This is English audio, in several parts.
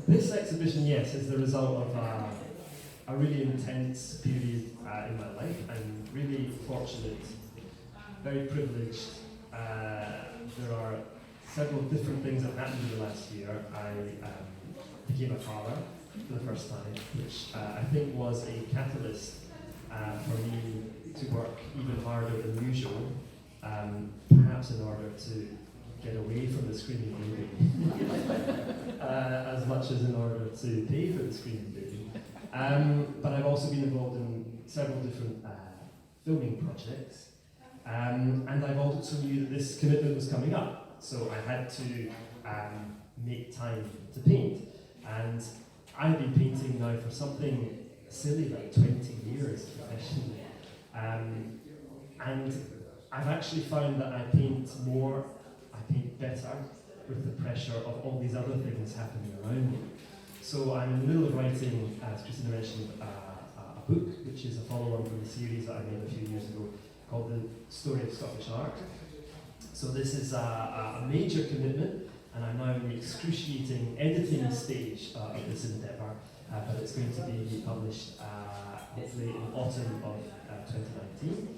This exhibition, yes, is the result of a really intense period in my life. I'm really fortunate, very privileged. There are several different things that happened in the last year. I became a father for the first time, which I think was a catalyst for me to work even harder than usual, perhaps in order to get away from the screaming baby, as much as in order to pay for the screaming baby. But I've also been involved in several different filming projects, and I've also knew that this commitment was coming up, so I had to make time to paint. And I've been painting now for something silly like 20 years professionally, and I've actually found that I paint more, I paint better with the pressure of all these other things happening around me. So I'm in the middle of writing, as Christina mentioned, a book, which is a follow-on from the series that I made a few years ago called The Story of Scottish Art. So this is a major commitment, and I'm now in the excruciating editing stage of this endeavour, but it's going to be published hopefully in autumn of 2019.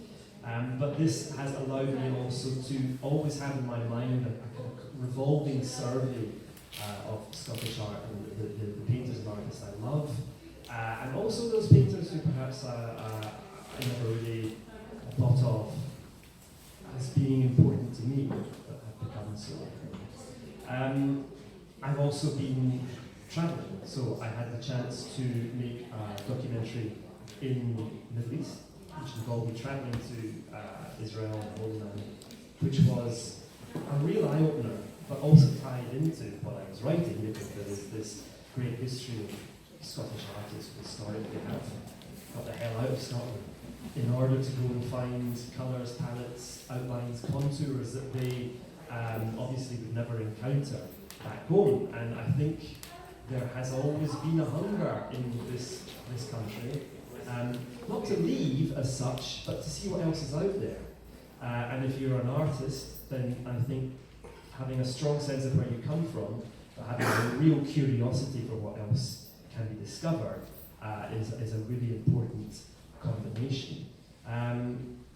But this has allowed me also to always have in my mind a kind of revolving survey of Scottish art and the painters and artists I love, and also those painters who perhaps I never really thought of as being important to me, but have become so. I've also been travelling, so I had the chance to make a documentary in the Middle East, which involved me travelling to Israel and Holy Land, which was a real eye-opener, but also tied into what I was writing, because there is this great history of Scottish artists who historically have got the hell out of Scotland in order to go and find colours, palettes, outlines, contours that they obviously would never encounter back home. And I think there has always been a hunger in this country, not to leave as such, but to see what else is out there. And if you're an artist, then I think having a strong sense of where you come from, but having a real curiosity for what else can be discovered is a really important combination.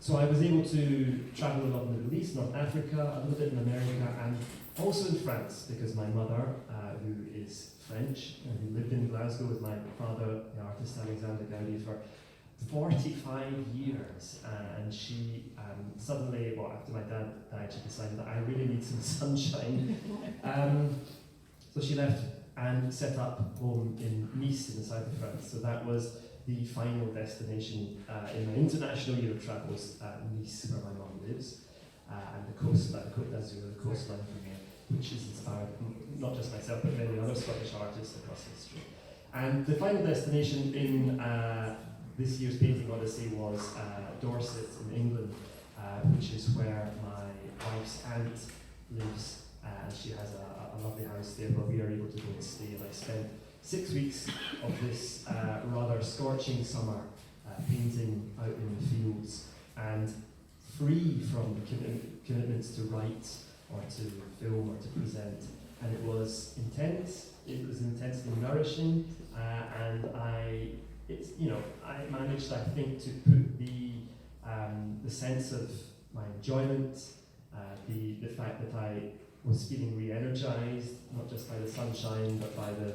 So I was able to travel a lot in the Middle East, North Africa, a little bit in America, and also in France, because my mother, who is French, and who lived in Glasgow with my father, the artist Lachlan Goudie, for 45 years, and she suddenly, well, after my dad died, she decided that I really need some sunshine. So she left and set up home in Nice in the south of France. So that was the final destination in my international year of travels, Nice, where my mum lives, and the coastline, Cote, the coastline from here, which has inspired not just myself, but many other Scottish artists across history. And the final destination in this year's painting odyssey was Dorset in England, which is where my wife's aunt lives. She has a lovely house there where we are able to go and stay, and I spent 6 weeks of this rather scorching summer painting out in the fields, and free from commitments to write or to film or to present. And it was intense, it was intensely nourishing, and I managed, I think, to put the sense of my enjoyment, the fact that I was feeling re-energized, not just by the sunshine, but by the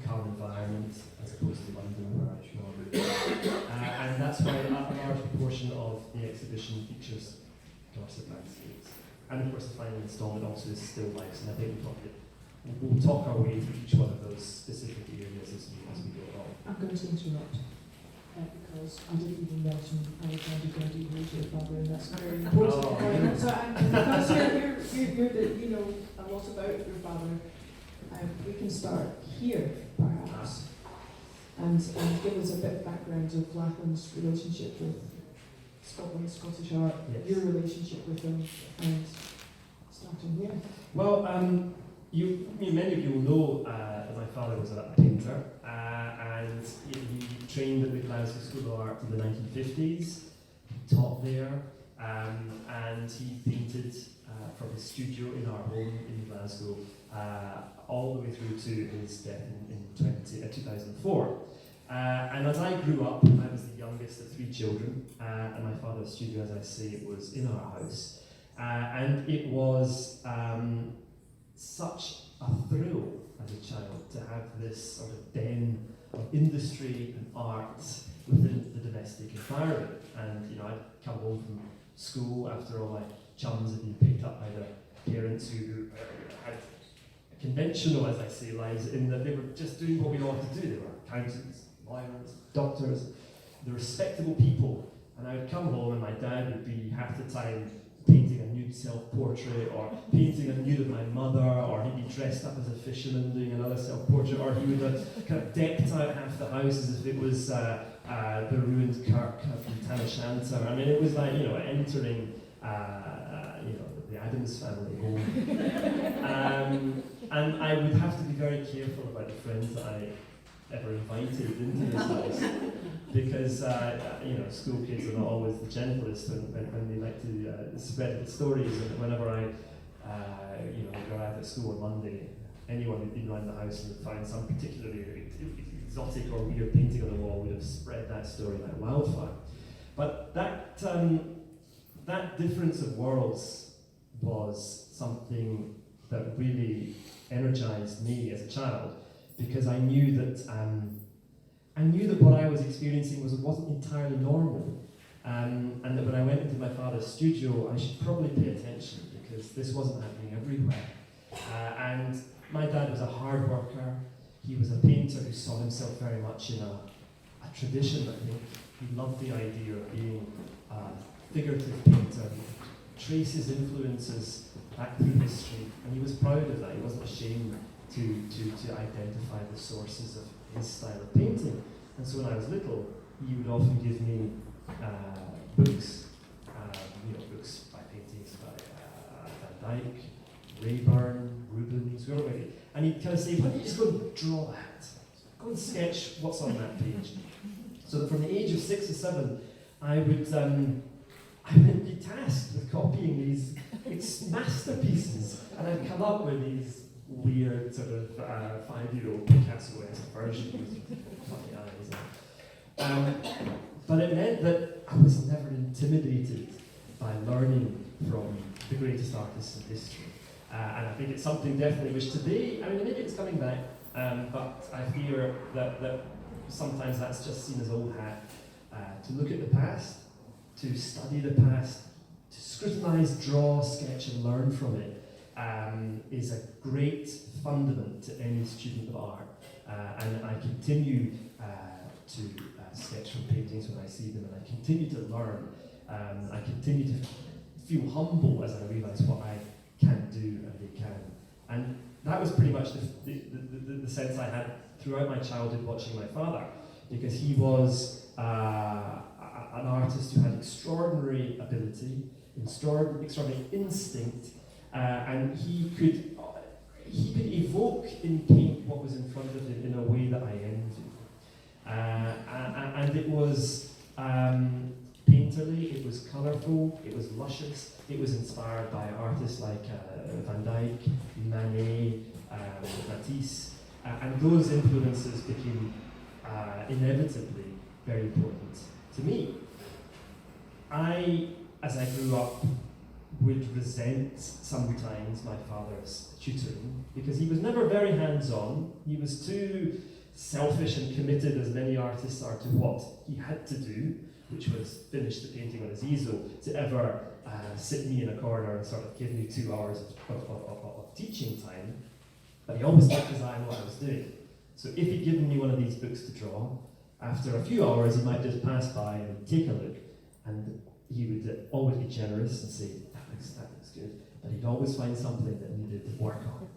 calm environment, as opposed to London, where I normally and that's why a large proportion of the exhibition features Dorset landscapes. And of course the final instalment also is still lifes, and I think we'll talk our way through each one of those specific areas as we go along. I'm going to interrupt because I didn't even mention Lachlan Goudie, who is your father, and that's very important. Oh, so because you know a lot about your father, we can start here perhaps, and give us a bit of background of Lachlan's relationship with Scotland, Scottish art, yes. Your relationship with him, and starting here. Well, many of you will know that my father was a painter, and he trained at the Glasgow School of Art in the 1950s. He taught there, and he painted from his studio in our home in Glasgow, all the way through to his death in 2004. And as I grew up, I was the youngest of 3 children, and my father's studio, as I say, was in our house. And it was such a thrill as a child to have this sort of den of industry and art within the domestic environment. And you know, I'd come home from school after all my chums had been picked up by their parents who had conventional, as I say, lives in that they were just doing what we all have to do. They were accountants, lawyers, doctors, the respectable people. And I would come home and my dad would be half the time painting a nude self-portrait or painting a nude of my mother, or he'd be dressed up as a fisherman doing another self-portrait, or he would have kind of decked out half the house as if it was the ruined kirk from Tam O'Shanter. I mean, it was like, you know, entering the Addams family home. And I would have to be very careful about the friends that I ever invited into this house, because school kids are not always the gentlest when they like to spread the stories. And whenever I arrived at school on Monday, anyone who'd been around the house and would find some particularly exotic or weird painting on the wall would have spread that story like wildfire. But that difference of worlds was something that really energized me as a child, because I knew that what I was experiencing wasn't entirely normal, and that when I went into my father's studio, I should probably pay attention, because this wasn't happening everywhere. And my dad was a hard worker. He was a painter who saw himself very much in a tradition. I think he loved the idea of being a figurative painter. He traced his influences back through history, and he was proud of that. He wasn't ashamed to identify the sources of his style of painting. And so when I was little, he would often give me books, books by paintings by Van Dyck, Rayburn, Rubens, whoever it was. And he'd kind of say, why don't you just go and draw that? Go and sketch what's on that page. So that from the age of 6 or 7, I would be tasked with copying these masterpieces, and I'd come up with these weird sort of 5-year-old Picasso-esque versions with funny eyes. But it meant that I was never intimidated by learning from the greatest artists in history. And I think it's something definitely which today, I mean, maybe it's coming back, but I fear that sometimes that's just seen as old hat. To look at the past, to study the past, to scrutinise, draw, sketch and learn from it is a great fundament to any student of art. And I continue to sketch from paintings when I see them, and I continue to learn. I continue to feel humble as I realise what I can do and they can. And that was pretty much the sense I had throughout my childhood watching my father, because he was an artist who had extraordinary ability, extraordinary instinct, and he could evoke in paint what was in front of him in a way that I envied. And it was painterly, it was colourful, it was luscious, it was inspired by artists like Van Dyck, Manet, Matisse, and those influences became inevitably very important to me. As I grew up, would resent sometimes my father's tutoring, because he was never very hands-on. He was too selfish and committed, as many artists are, to what he had to do, which was finish the painting on his easel, to ever sit me in a corner and sort of give me 2 hours of teaching time. But he always kept his eye on what I was doing. So if he'd given me one of these books to draw, after a few hours he might just pass by and take a look, and he would always be generous and say, that looks good, but he'd always find something that needed work on.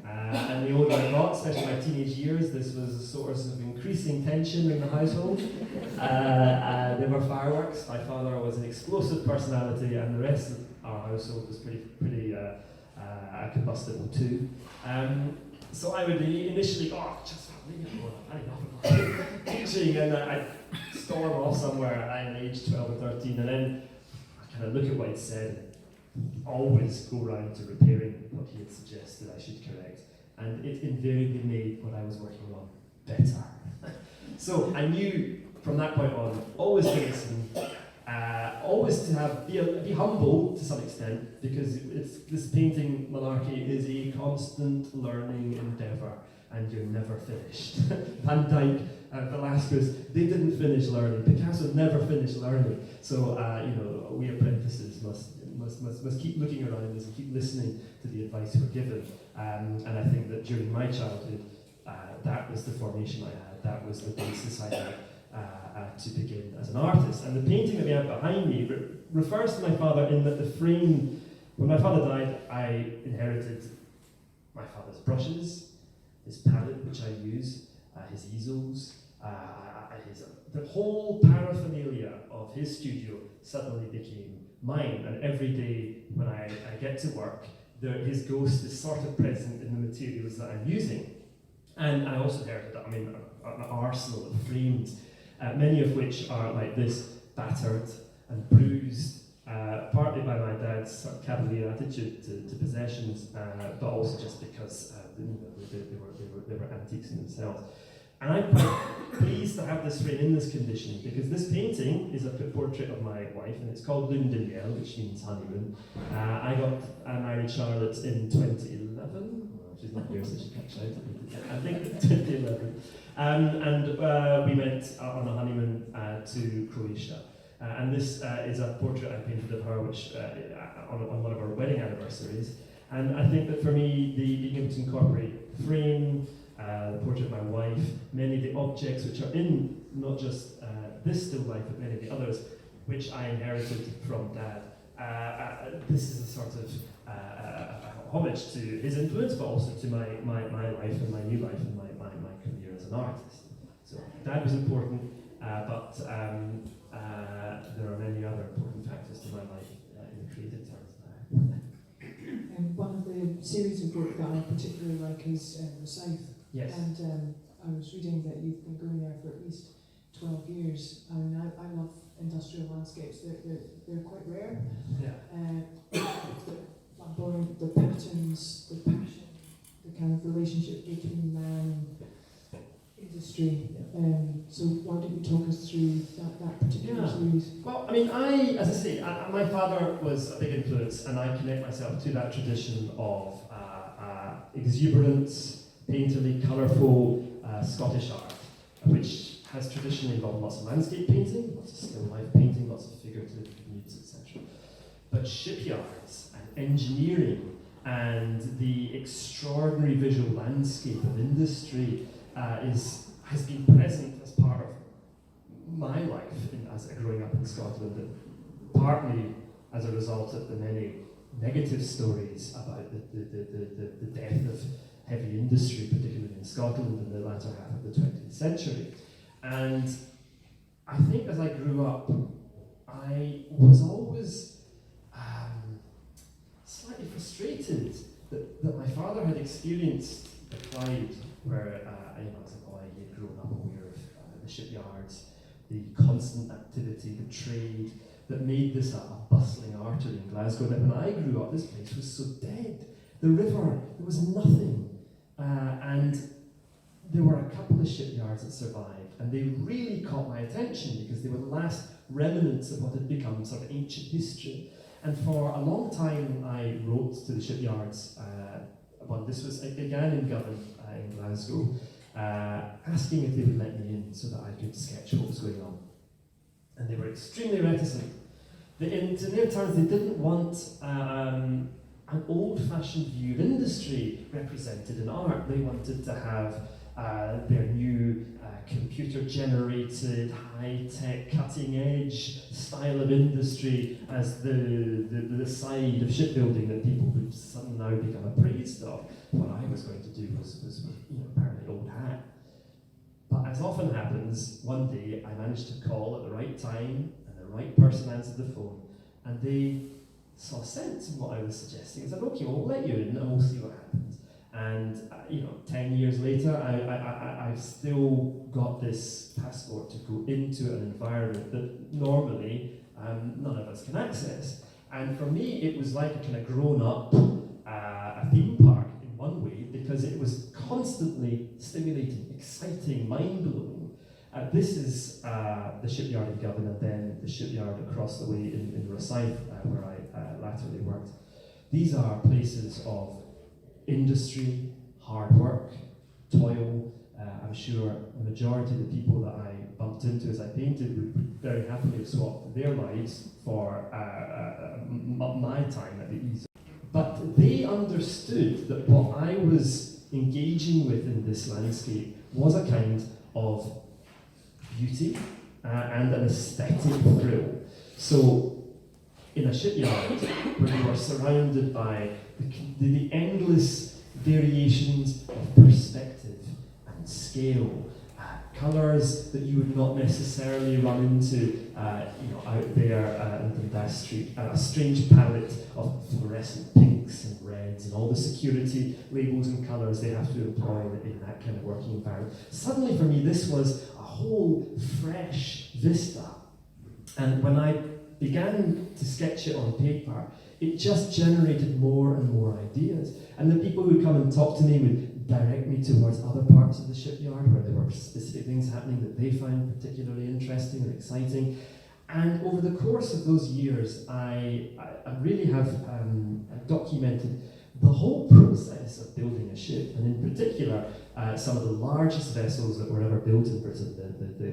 And the older I got, especially my teenage years, this was a source of increasing tension in the household. There were fireworks. My father was an explosive personality, and the rest of our household was pretty combustible too. So I would initially, just leave it alone, I've had enough of teaching, and I'd storm off somewhere at age 12 or 13, and then I kind of look at what he'd said, always go round to repairing what he had suggested I should correct, and it invariably made what I was working on better. So I knew from that point on, always to listen, always to be humble to some extent, because this painting malarkey is a constant learning endeavour, and you're never finished. Van Dyck, Velasquez, they didn't finish learning. Picasso never finished learning. So we apprentices must keep looking around us and keep listening to the advice we're given. And I think that during my childhood, that was the formation I had. That was the basis I had to begin as an artist. And the painting that we have behind me refers to my father in that the frame, when my father died, I inherited my father's brushes, his palette, which I use, his easels, the whole paraphernalia of his studio suddenly became mine. And every day when I get to work, his ghost is sort of present in the materials that I'm using. And I also inherited, an arsenal of frames, many of which are like this, battered and bruised, partly by my dad's sort of cavalier attitude to possessions, but also just because they were antiques in themselves. And I'm quite pleased to have this frame in this condition, because this painting is a portrait of my wife, and it's called Lune de Miel, which means honeymoon. I got married Charlotte in 2011. She's not here, so she can't shout. I think it's 2011. And we went on a honeymoon to Croatia. And this is a portrait I painted of her, which on one of our wedding anniversaries. And I think that for me, being able to incorporate the frame, the portrait of my wife, many of the objects which are in not just this still life, but many of the others, which I inherited from Dad. This is a sort of homage to his influence, but also to my life and my new life and my career as an artist. So Dad was important, but there are many other important factors to my life in the creative terms. And one of the series of work that I particularly like is Rosyth. Yes. And I was reading that you've been going there for at least 12 years. I mean, I love industrial landscapes. They're quite rare. Yeah. The flamboyant, the patterns, the passion, the kind of relationship between man and industry. So why don't you talk us through that particular series? Well, I mean, as I say, my father was a big influence, and I connect myself to that tradition of exuberance, painterly, colourful Scottish art, which has traditionally involved lots of landscape painting, lots of still life painting, lots of figurative nudes, etc. But shipyards and engineering and the extraordinary visual landscape of industry has been present as part of my life as growing up in Scotland, and partly as a result of the many negative stories about the death of heavy industry, particularly in Scotland in the latter half of the 20th century. And I think as I grew up, I was always slightly frustrated that my father had experienced the Clyde, where as a boy he had grown up aware of the shipyards, the constant activity, the trade, that made this a bustling artery in Glasgow. That when I grew up, this place was so dead. The river, there was nothing. And there were a couple of shipyards that survived, and they really caught my attention because they were the last remnants of what had become sort of ancient history. And for a long time, I wrote to the shipyards. This began in Govan in Glasgow, asking if they would let me in so that I could sketch what was going on. And they were extremely reticent. In their terms, they didn't want an old-fashioned view of industry represented in art. They wanted to have their new computer-generated, high-tech, cutting-edge style of industry as the side of shipbuilding that people would suddenly now become appraised of. What I was going to do was apparently old hat. But as often happens, one day I managed to call at the right time, and the right person answered the phone, and they saw sense in what I was suggesting. I said, okay, well, we'll let you in and we'll see what happens. And 10 years later, I've still got this passport to go into an environment that normally none of us can access. And for me, it was like a kind of grown-up a theme park in one way, because it was constantly stimulating, exciting, mind-blowing. This is the shipyard in Govan, and then the shipyard across the way in Rosyth, where I latterly worked. These are places of industry, hard work, toil. I'm sure the majority of the people that I bumped into as I painted would very happily have swapped their lives for my time at the Easel. But they understood that what I was engaging with in this landscape was a kind of beauty and an aesthetic thrill. So in a shipyard where you are surrounded by the endless variations of perspective and scale, colours that you would not necessarily run into out there in Dundas Street, a strange palette of fluorescent pinks and reds and all the security labels and colours they have to employ in that kind of working environment. Suddenly for me this was a whole fresh vista, and when I began to sketch it on paper, it just generated more and more ideas. And the people who come and talk to me would direct me towards other parts of the shipyard where there were specific things happening that they found particularly interesting or exciting. And over the course of those years, I really have documented the whole process of building a ship, and in particular, some of the largest vessels that were ever built in Britain,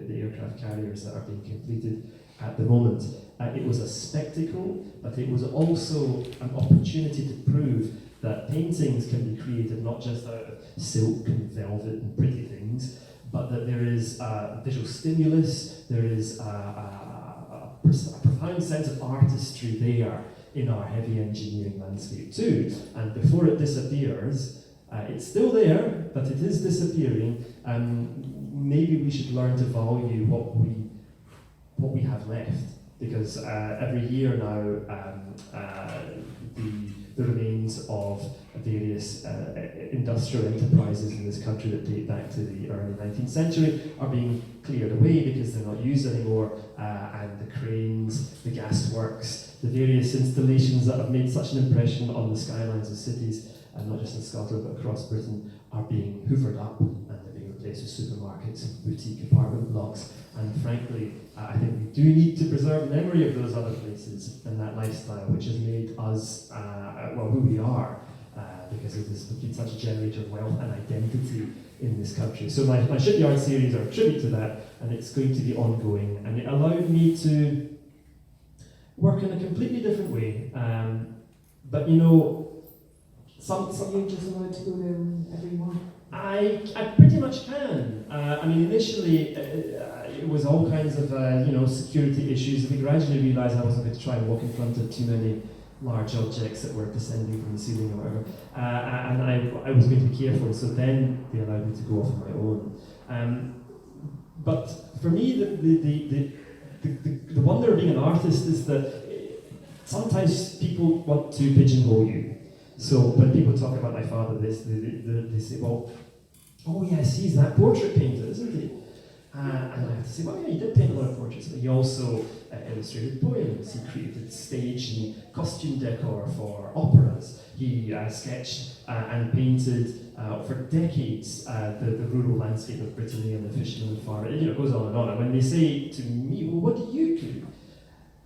the aircraft carriers that are being completed at the moment. It was a spectacle, but it was also an opportunity to prove that paintings can be created not just out of silk and velvet and pretty things, but that there is visual stimulus, there is a profound sense of artistry there in our heavy engineering landscape too. And before it disappears, it's still there, but it is disappearing. Maybe we should learn to value what we have left, because every year now the remains of various industrial enterprises in this country that date back to the early 19th century are being cleared away because they're not used anymore, and the cranes, the gasworks, the various installations that have made such an impression on the skylines of cities, and not just in Scotland but across Britain, are being hoovered up and they're being replaced with supermarkets and boutique apartment blocks. And frankly, I think we do need to preserve memory of those other places and that lifestyle which has made us, who we are, because it has been such a generator of wealth and identity in this country. So my shipyard series are a tribute to that, and it's going to be ongoing, and it allowed me to work in a completely different way. But you know, You're just allowed to go there every month? I pretty much can. I mean, initially it was all kinds of security issues. We gradually realised I wasn't going to try and walk in front of too many large objects that were descending from the ceiling or whatever, and I was going to be careful. So then they allowed me to go off on my own. But for me, the wonder of being an artist is that sometimes people want to pigeonhole you. So when people talk about my father, they say, well, oh yes, he's that portrait painter, isn't he? And I have to say, well, yeah, he did paint a lot of portraits, but he also illustrated poems. He created stage and costume decor for operas. He sketched and painted for decades the rural landscape of Brittany and the fishermen and farmers. It goes on and on. And when they say to me, well, what do you do?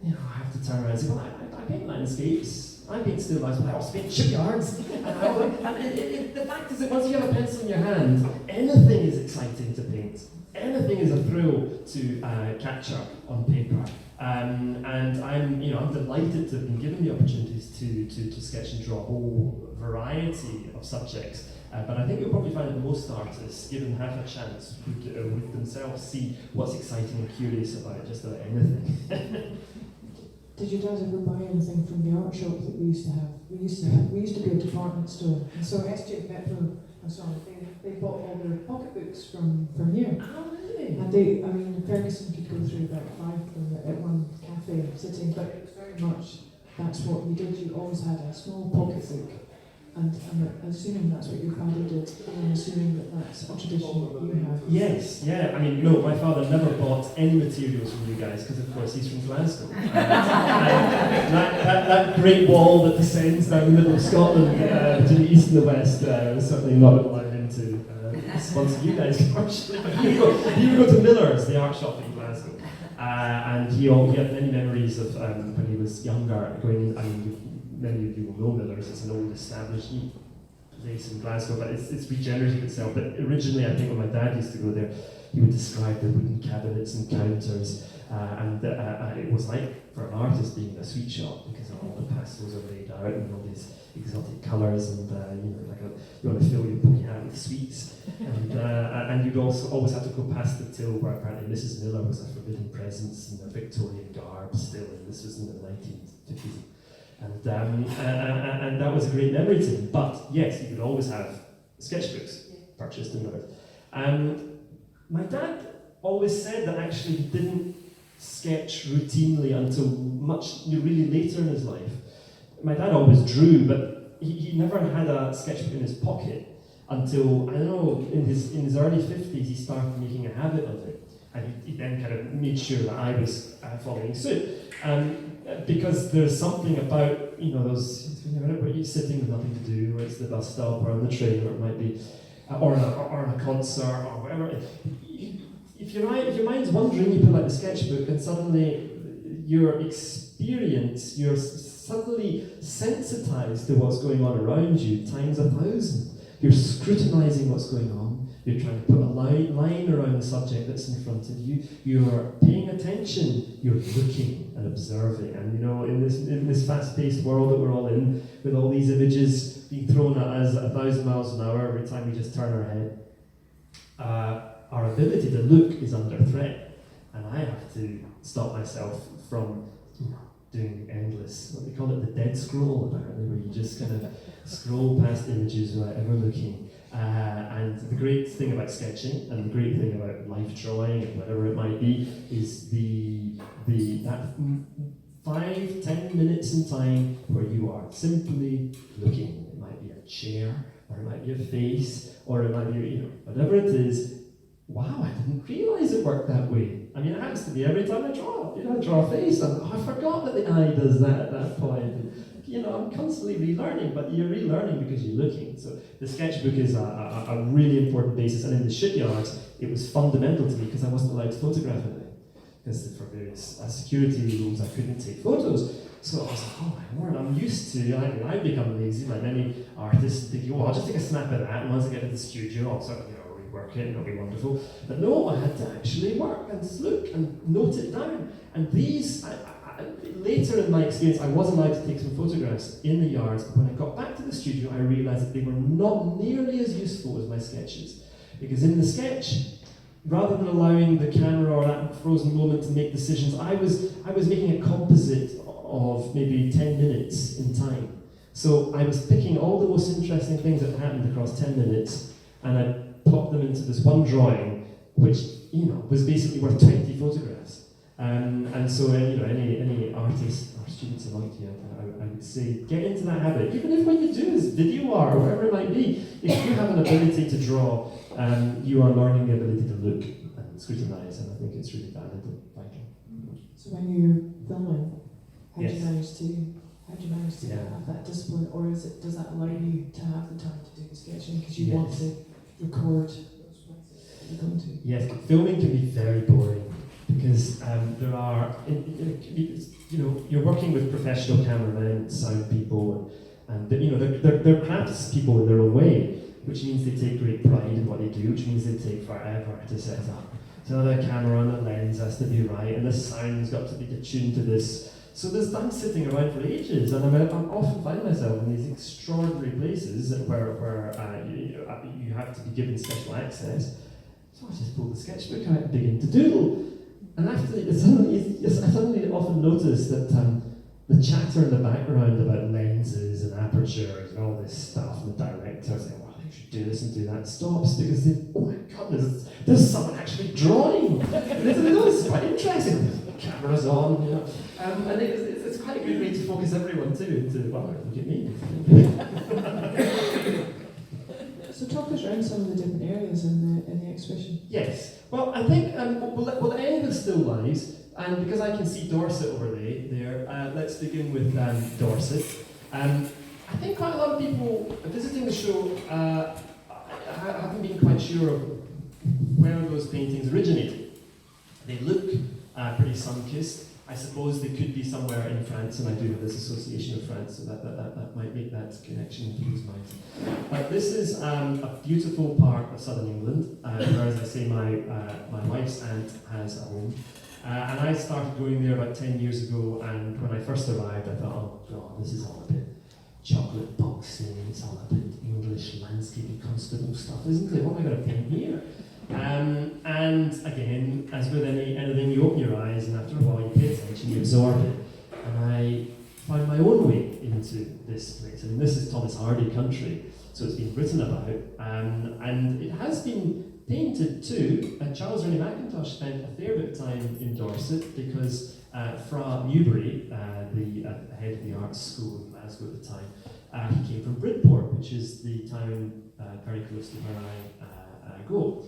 I have to turn around and say, well, I paint landscapes. I paint still lifes, but I also paint shipyards. The fact is that once you have a pencil in your hand, anything is exciting to paint. Anything is a thrill to capture on paper. And I'm delighted to have been given the opportunities to sketch and draw a whole variety of subjects. But I think you'll probably find that most artists, given half a chance, would themselves see what's exciting and curious about just about anything. Did your dad ever buy anything from the art shop that we used to have? We used to be a department store. And so SJ Petro, they bought all their pocketbooks from here. Oh, really? And Ferguson could go through about 5 of them at one cafe sitting, but it was very much, that's what you did. You always had a small pocketbook And I'm assuming that's what your father did, and I'm assuming that that's a tradition you have. Yes, yeah. I mean, no, my father never bought any materials from you guys because, of course, he's from Glasgow. And that great wall that descends down the middle of Scotland between the east and the west was certainly not allowed him to sponsor you guys commercially. But he would go to Miller's, the art shop in Glasgow. And he had many memories of when he was younger going in. I mean, many of you will know Miller's. It's an old established place in Glasgow, but it's regenerated itself. But originally, I think when my dad used to go there, he would describe the wooden cabinets and counters, and it was like for an artist being in a sweet shop because all the pastels are laid out and all these exotic colours, and you want to fill your pocket hat with sweets, and you'd also always have to go past the till where apparently Mrs. Miller was a forbidden presence in a Victorian garb still, and this was in the 1950s. And that was a great memory to him. But yes, you could always have sketchbooks purchased in there. My dad always said that actually he didn't sketch routinely until really later in his life. My dad always drew, but he never had a sketchbook in his pocket until, I don't know, in his early 50s he started making a habit of it. And he then kind of made sure that I was following suit. Because there's something about, those, where you're sitting with nothing to do, or it's the bus stop, or on the train, or it might be, or in a concert, or whatever. If your mind's wandering, you pull out the sketchbook, and suddenly your experience, you're suddenly sensitized to what's going on around you, times 1,000. You're scrutinizing what's going on. You're trying to put a line around the subject that's in front of you. You're paying attention. You're looking and observing. And in this fast-paced world that we're all in, with all these images being thrown at us at 1,000 miles an hour every time we just turn our head, our ability to look is under threat. And I have to stop myself from doing endless, what they call it, the dead scroll, apparently, where you just kind of scroll past images without ever looking. And the great thing about sketching, and the great thing about life drawing, and whatever it might be, is that 5-10 minutes in time where you are simply looking. It might be a chair, or it might be a face, or it might be, whatever it is. Wow, I didn't realise it worked that way. I mean, it happens to me every time I draw. I draw a face, and I forgot that the eye does that at that point. I'm constantly relearning, but you're relearning because you're looking. So the sketchbook is a really important basis. And in the shipyard, it was fundamental to me because I wasn't allowed to photograph anything. Because for various security rules, I couldn't take photos. So I was like, oh my word, I'm used to, I've become lazy, like many artists, thinking, I'll just take a snap of that, and once I get to the studio, I'll sort of, rework it, and it'll be wonderful. But no, I had to actually work and just look and note it down. And these, later in my experience, I was allowed to take some photographs in the yards, but when I got back to the studio, I realised that they were not nearly as useful as my sketches. Because in the sketch, rather than allowing the camera or that frozen moment to make decisions, I was making a composite of maybe 10 minutes in time. So I was picking all the most interesting things that happened across 10 minutes, and I plopped them into this one drawing, which was basically worth 20 photographs. And so, any artist or students among you, I would say, get into that habit. Even if what you do is video art or whatever it might be, if you have an ability to draw, you are learning the ability to look and scrutinise, and I think it's really vital. So when you're filming, how do Yes. you manage to have that discipline, or does that allow you to have the time to do the sketching because you want to record what you're going to? Yes, filming can be very boring. Because there are, you're working with professional cameramen, sound people, and they're crafts people in their own way, which means they take great pride in what they do, which means they take forever to set up. So the camera and the lens has to be right, and the sound's got to be attuned to this. So I'm sitting around for ages, and I'm often find myself in these extraordinary places where you have to be given special access. So I just pull the sketchbook out and begin to doodle. And after I suddenly often notice that the chatter in the background about lenses and apertures and all this stuff, and the director saying, well, you should do this and do that, stops because oh my goodness, there's someone actually drawing. It's quite interesting. cameras on, you know. And it's quite a good way to focus everyone too into, well, look at me. So talk us around some of the different areas in the exhibition. Yes. Well, I think we'll end with still lives, and because I can see Dorset over there, let's begin with Dorset. I think quite a lot of people visiting the show haven't been quite sure of where those paintings originated. They look pretty sun-kissed. I suppose they could be somewhere in France, and I do have this association of France, so that might make that connection in people's minds. But this is a beautiful part of southern England, where, as I say, my wife's aunt has a home. And I started going there about 10 years ago, and when I first arrived, I thought, oh God, this is all a bit chocolate boxing, it's all a bit English landscape constable stuff, isn't it? What am I going to paint here? And again, as with anything, you open your eyes, and after a while you pay attention, you absorb it. And I found my own way into this place. I mean, this is Thomas Hardy country, so it's been written about, and it has been painted too. Charles Rennie Mackintosh spent a fair bit of time in Dorset because Fra Newbury, the head of the arts school in Glasgow at the time, he came from Bridport, which is the town very close to where I go.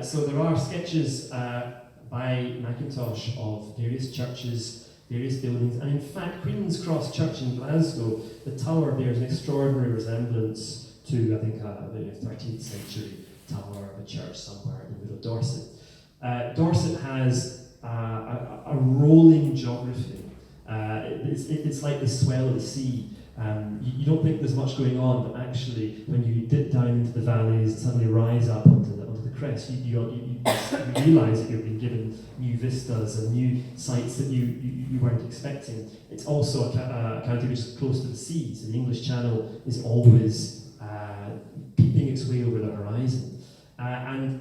So there are sketches by Mackintosh of various churches, various buildings, and in fact Queen's Cross Church in Glasgow, the tower bears an extraordinary resemblance to, I think, the 13th century tower of a church somewhere in the middle of Dorset. Dorset has a rolling geography. It's like the swell of the sea. You don't think there's much going on, but actually, when you dip down into the valleys and suddenly rise up onto the crest, you realise that you've been given new vistas and new sights that you weren't expecting. It's also a county which is close to the sea, so the English Channel is always peeping its way over the horizon. And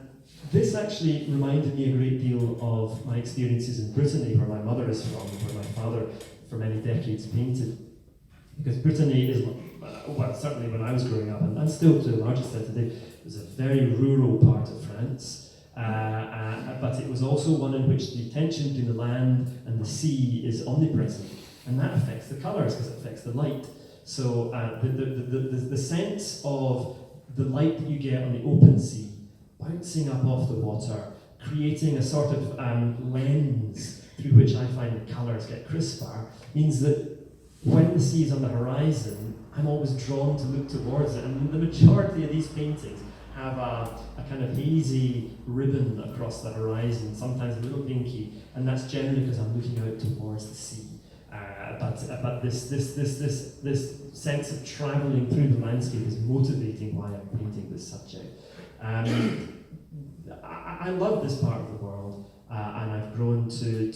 this actually reminded me a great deal of my experiences in Brittany, where my mother is from, where my father for many decades painted. Because Brittany is, well, certainly when I was growing up, and still to a large extent today, it was a very rural part of France, but it was also one in which the tension between the land and the sea is omnipresent, and that affects the colours because it affects the light. So the sense of the light that you get on the open sea, bouncing up off the water, creating a sort of lens through which I find the colours get crisper, means that when the sea is on the horizon, I'm always drawn to look towards it. And the majority of these paintings have a kind of hazy ribbon across the horizon, sometimes a little pinky, and that's generally because I'm looking out towards the sea. But this sense of travelling through the landscape is motivating why I'm painting this subject. I love this part of the world, and I've grown to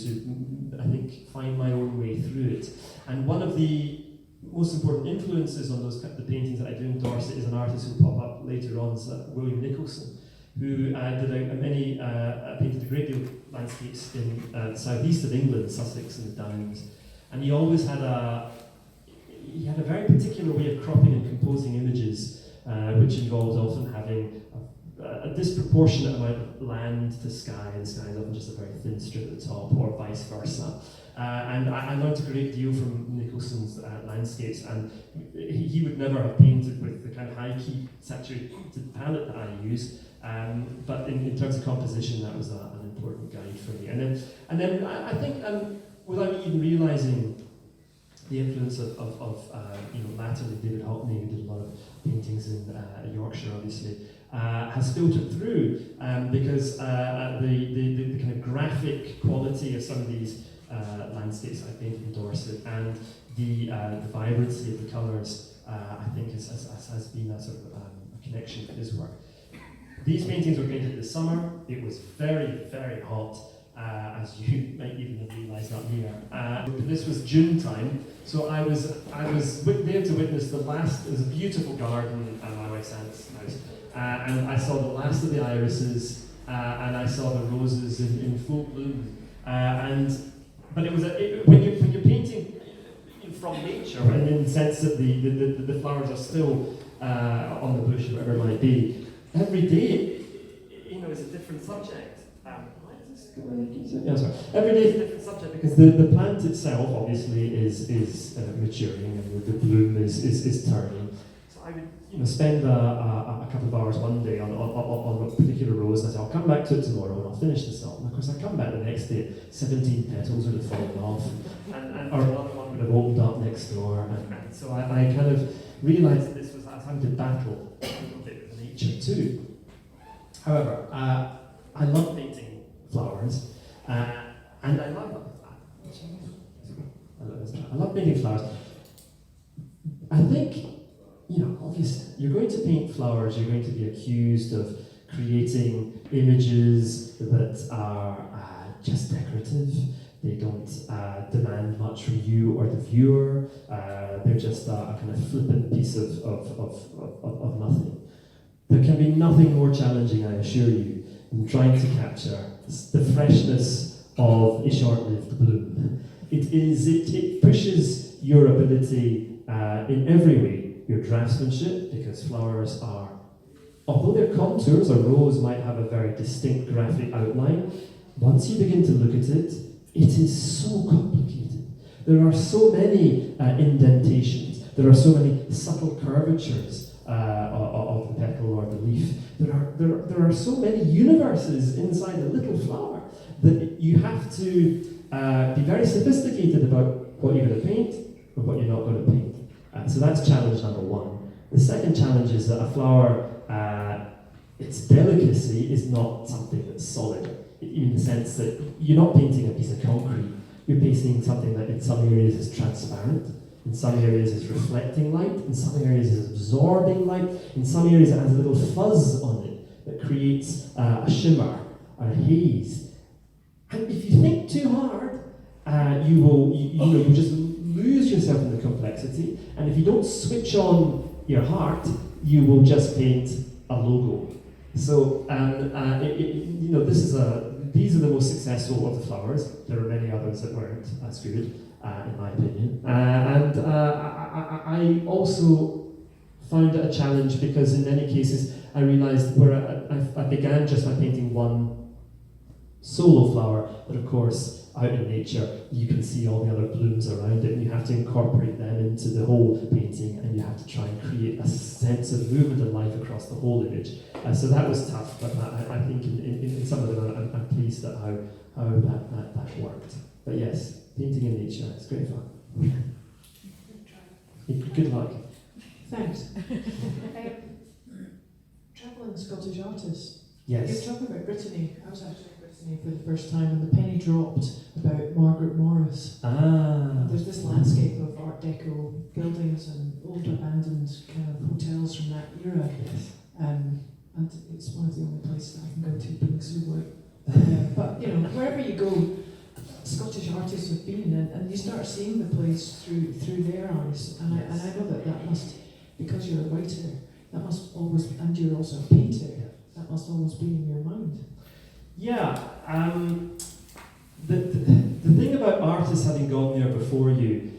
I think find my own way through it. And one of the most important influences on the paintings that I do in Dorset is an artist who will pop up later on, William Nicholson, who painted a great deal of landscapes in the southeast of England, Sussex and the Downs. And he always had a very particular way of cropping and composing images, which involved often having a disproportionate amount of land to sky, and the sky is often just a very thin strip at the top, or vice versa. And I learned a great deal from Nicholson's landscapes, and he would never have painted with the kind of high-key saturated palette that I use, but in terms of composition, that was an important guide for me. And then I think, without even realising the influence of latterly David Hockney, who did a lot of paintings in Yorkshire, obviously, has filtered through, because the kind of graphic quality of some of these landscapes I painted in Dorset and the vibrancy of the colours, I think has been a sort of a connection to his work. These paintings were painted this summer. It was very, very hot, as you might even have realised up here. This was June time, so I was there to witness the last. It was a beautiful garden at my wife's aunt's house, and I saw the last of the irises, and I saw the roses in full bloom. But it was when you're painting from nature, and in the sense that the flowers are still on the bush, or whatever it might be, every day, is a different subject. Why is Yeah, sorry. Every day is a different subject because the plant itself obviously is maturing and the bloom is turning. So I would spend a couple of hours one day on a particular rose and I say I'll come back to it tomorrow and I'll finish this up. And of course I come back the next day, 17 petals would have fallen off, and or another one would have opened up next door. And so I kind of realised that this was I was having to battle a little bit with nature too. However, I love painting flowers, and I love painting flowers. I think, obviously, you're going to paint flowers, you're going to be accused of creating images that are just decorative. They don't demand much from you or the viewer. They're just a kind of flippant piece of nothing. There can be nothing more challenging, I assure you, than trying to capture the freshness of a short-lived bloom. It pushes your ability in every way, your draftsmanship, because flowers are, although their contours, a rose might have a very distinct graphic outline, once you begin to look at it, it is so complicated. There are so many indentations, there are so many subtle curvatures of the petal or the leaf. There are so many universes inside a little flower that you have to be very sophisticated about what you're going to paint and what you're not going to paint. So that's challenge number one. The second challenge is that a flower, its delicacy is not something that's solid, in the sense that you're not painting a piece of concrete. You're painting something that in some areas is transparent, in some areas is reflecting light, in some areas is absorbing light, in some areas it has a little fuzz on it that creates a shimmer or a haze. And if you think too hard, you will just lose yourself in the complexity. And if you don't switch on your heart, you will just paint a logo. So, these are the most successful of the flowers. There are many others that weren't as good, in my opinion. I also found it a challenge because in many cases I realised where I began just by painting one solo flower, but of course out in nature you can see all the other blooms around it and you have to incorporate them into the whole painting and you have to try and create a sense of movement and life across the whole image. So that was tough, but I think in some of them I'm pleased at how that worked. But yes, painting in nature, it's great fun. Good luck. Thanks. Travelling Scottish artists. Yes. You're talking about Brittany. I was actually in Brittany for the first time and the penny dropped about Margaret Morris. There's this landscape of Art Deco buildings and old abandoned kind of hotels from that era. Yes. And it's one of the only places I can go to being so white. But wherever you go, Scottish artists have been, and you start seeing the place through their eyes. And I know that must, because you're a writer, that must always, and you're also a painter, that must always be in your mind. Yeah. The thing about artists having gone there before you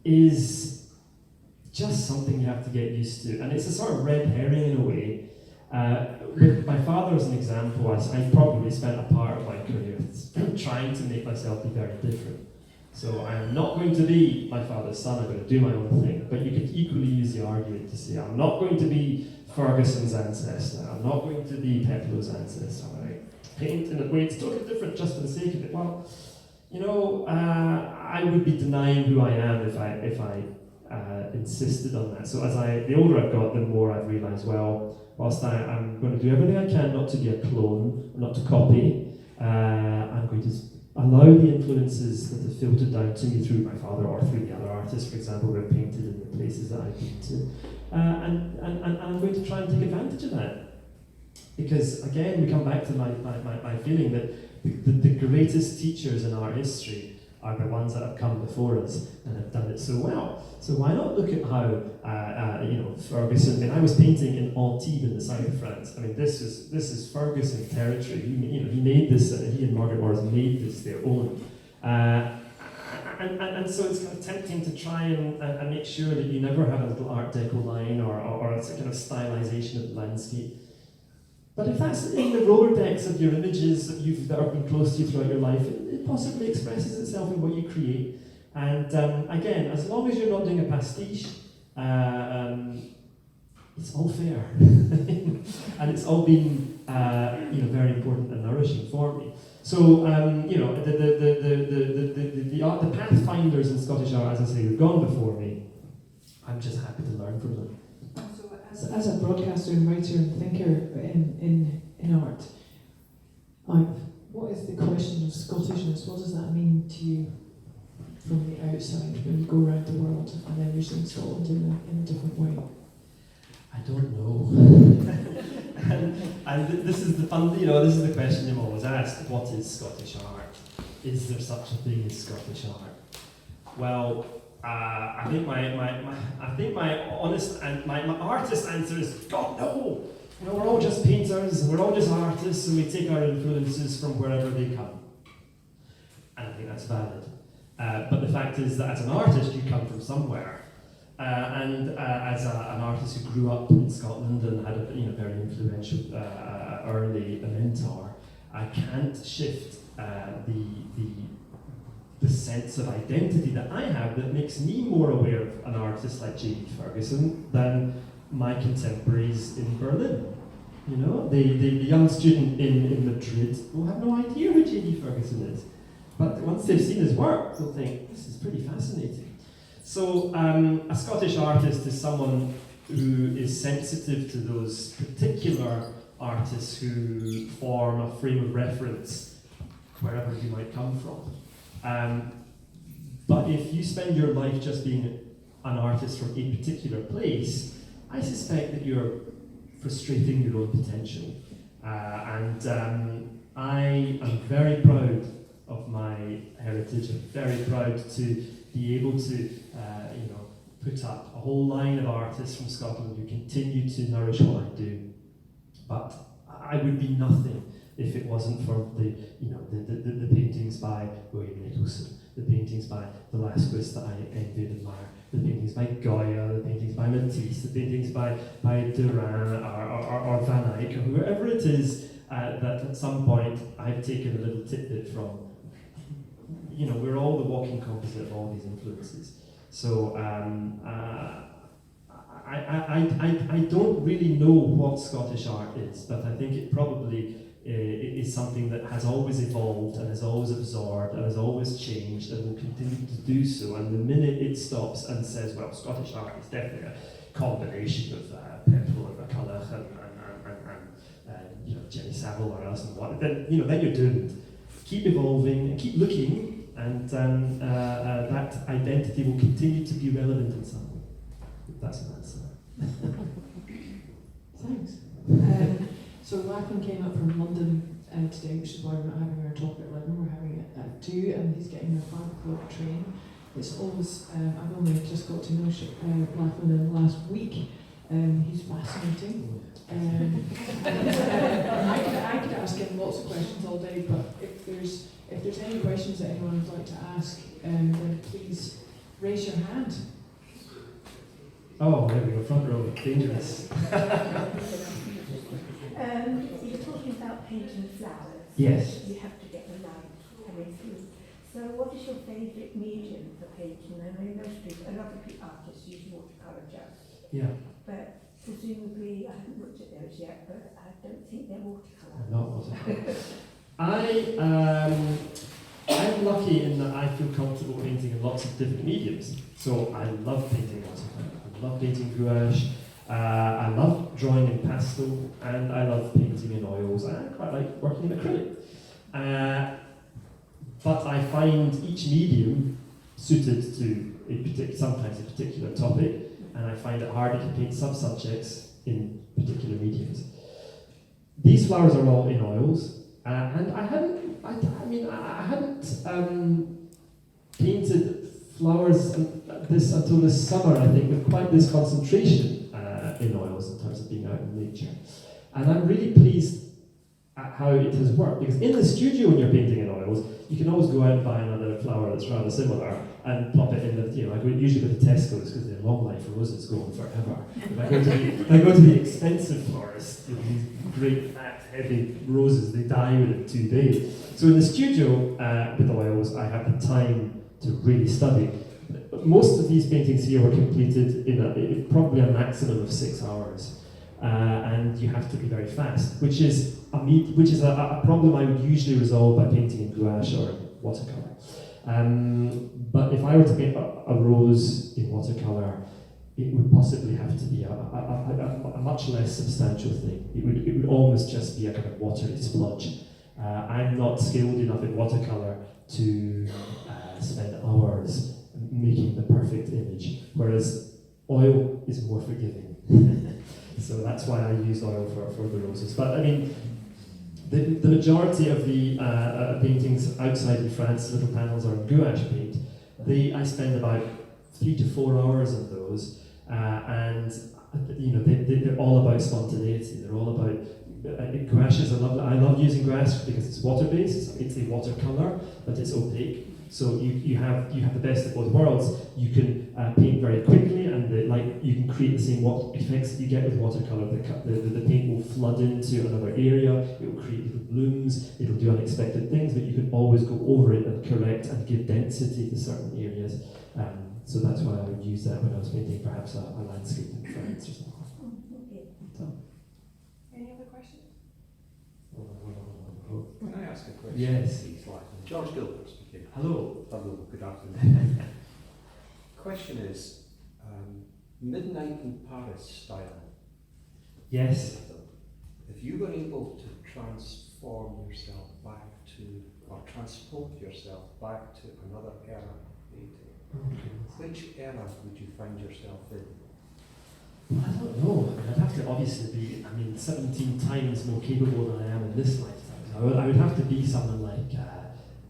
is just something you have to get used to, and it's a sort of red herring in a way. With my father as an example, I probably spent a part of my career trying to make myself be very different. So I am not going to be my father's son, I'm going to do my own thing. But you could equally use the argument to say, I'm not going to be Ferguson's ancestor, I'm not going to be Peplo's ancestor. I paint in a way it's totally different just for the sake of it. Well, I would be denying who I am if I insisted on that. So the older I've got, the more I've realised, well, whilst I'm going to do everything I can not to be a clone, not to copy, I'm going to allow the influences that have filtered down to me through my father or through the other artists, for example, who have painted in the places that I've been to. And I'm going to try and take advantage of that. Because again, we come back to my feeling that the greatest teachers in art history are the ones that have come before us and have done it so well. So why not look at how Ferguson? I was painting in Antibes in the south of France. I mean, this is Ferguson territory. He made this. He and Margaret Morris made this their own. And so it's kind of tempting to try and make sure that you never have a little Art Deco line or a kind of stylization of the landscape. But if that's in the Rolodex of your images that have been close to you throughout your life, it possibly expresses itself in what you create. And again, as long as you're not doing a pastiche, it's all fair. And it's all been very important and nourishing for me. So, the pathfinders in Scottish art, as I say, who've gone before me, I'm just happy to learn from them. So, as a broadcaster and writer and thinker in art, what is the question of Scottishness? What does that mean to you from the outside when you go around the world and then you're seeing Scotland in a different way? I don't know. and this is the fun, this is the question I'm always asked. What is Scottish art? Is there such a thing as Scottish art? Well, I think my honest and my artist answer is, God, no! We're all just painters, and we're all just artists, and we take our influences from wherever they come. And I think that's valid. But the fact is that as an artist, you come from somewhere. And as an artist who grew up in Scotland and had a very influential early mentor, I can't shift the sense of identity that I have that makes me more aware of an artist like J.D. Ferguson than my contemporaries in Berlin. The young student in Madrid will have no idea who J.D. Ferguson is. But once they've seen his work, they'll think, this is pretty fascinating. So a Scottish artist is someone who is sensitive to those particular artists who form a frame of reference wherever you might come from. But if you spend your life just being an artist from a particular place, I suspect that you're frustrating your own potential. I am very proud of my heritage. I'm very proud to be able to put up a whole line of artists from Scotland who continue to nourish what I do. But I would be nothing if it wasn't for the paintings by William Nicholson, the paintings by Velasquez that I envy and admire, the paintings by Goya, the paintings by Matisse, the paintings by Duran or Van Eyck, or whoever it is that at some point I've taken a little tidbit from. We're all the walking composite of all these influences. So I don't really know what Scottish art is, but I think it probably is something that has always evolved and has always absorbed and has always changed and will continue to do so. And the minute it stops and says, well, Scottish art is definitely a combination of Pepperell and McCulloch and Jenny Savile or else and what, then you're doomed. Keep evolving and keep looking, and that identity will continue to be relevant in some way. That's an answer. Thanks. So Lachlan came up from London today, which is why we're not having our talk at 11, we're having it at 2, and he's getting a 5 o'clock train. It's always, I've only just got to know Lachlan in the last week. He's fascinating. I could ask him lots of questions all day, but if there's any questions that anyone would like to ask, then please raise your hand. Oh, there we go, front row, dangerous. You're talking about painting flowers. Yes. You have to get the light coming through. So what is your favourite medium for painting? I know a lot of artists use watercolour just. Yeah. But presumably, I haven't looked at those yet, but I don't think they're watercolour. Not watercolour. I'm lucky in that I feel comfortable painting in lots of different mediums. So I love painting watercolour. I love painting gouache. I love drawing in pastel, and I love painting in oils. I quite like working in acrylic. But I find each medium suited to sometimes a particular topic, and I find it harder to paint sub-subjects in particular mediums. These flowers are all in oils, and I hadn't painted flowers until this summer, I think, with quite this concentration in oils in terms of being out in nature. And I'm really pleased at how it has worked, because in the studio when you're painting in oils, you can always go out and buy another flower that's rather similar, and plop it in the, I go usually go to Tesco's because they're long life roses go on forever. If I go to the expensive florist with these great fat heavy roses, they die within 2 days. So in the studio with oils, I have the time to really study. Most of these paintings here were completed in probably a maximum of 6 hours. And you have to be very fast, which is a problem I would usually resolve by painting in gouache or watercolor. But if I were to paint a rose in watercolor, it would possibly have to be a much less substantial thing. It would almost just be a kind of watery splodge. I'm not skilled enough in watercolor to spend hours making the perfect image, whereas oil is more forgiving. So that's why I used oil for the roses. But I mean, the majority of the paintings outside in France, little panels or gouache paint, I spend about 3 to 4 hours on those, and they're all about spontaneity. They're all about gouache is I love using gouache because it's water-based. It's a watercolor, but it's opaque. So you have the best of both worlds. You can paint very quickly, and you can create the same effects that you get with watercolor. The paint will flood into another area. It will create little blooms. It'll do unexpected things, but you can always go over it and correct and give density to certain areas. So that's why I would use that when I was painting perhaps a landscape in France or something. Any other questions? Can I ask a question? Yes. George Gilbert speaking. Hello. Hello, good afternoon. Question is, midnight in Paris style. Yes. If you were able to transform yourself back to, or transport yourself back to another era of painting, which era would you find yourself in? I don't know. I'd have to obviously be, 17 times more capable than I am in this lifetime. I would have to be someone like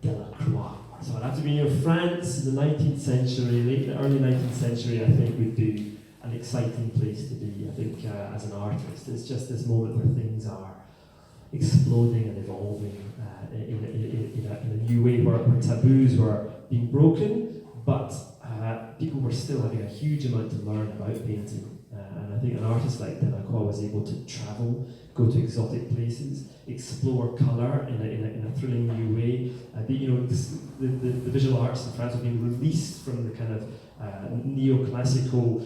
Delacroix. So I'd have to be France in the 19th century, early 19th century, I think would be an exciting place to be, I think, as an artist. It's just this moment where things are exploding and evolving in a new way, where taboos were being broken, but people were still having a huge amount to learn about painting. And I think an artist like Delacroix was able to travel, go to exotic places, explore colour in a thrilling new way. The visual arts in France were being released from the kind of neoclassical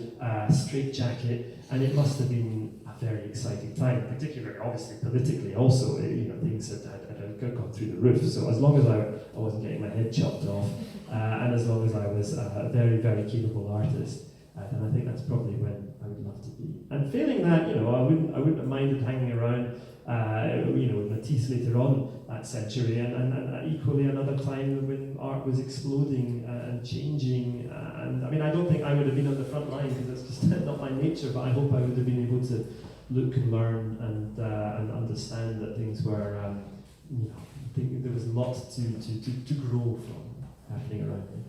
straitjacket, and it must have been a very exciting time, particularly, obviously, politically also. Things had gone through the roof. So as long as I wasn't getting my head chopped off, and as long as I was a very, very capable artist, then I think that's probably when I would love to be. And failing that, I wouldn't have minded hanging around, with Matisse later on that century, and equally another time when art was exploding and changing. I don't think I would have been on the front line because that's just not my nature. But I hope I would have been able to look and learn and understand that things were, I think there was lots to grow from happening around me.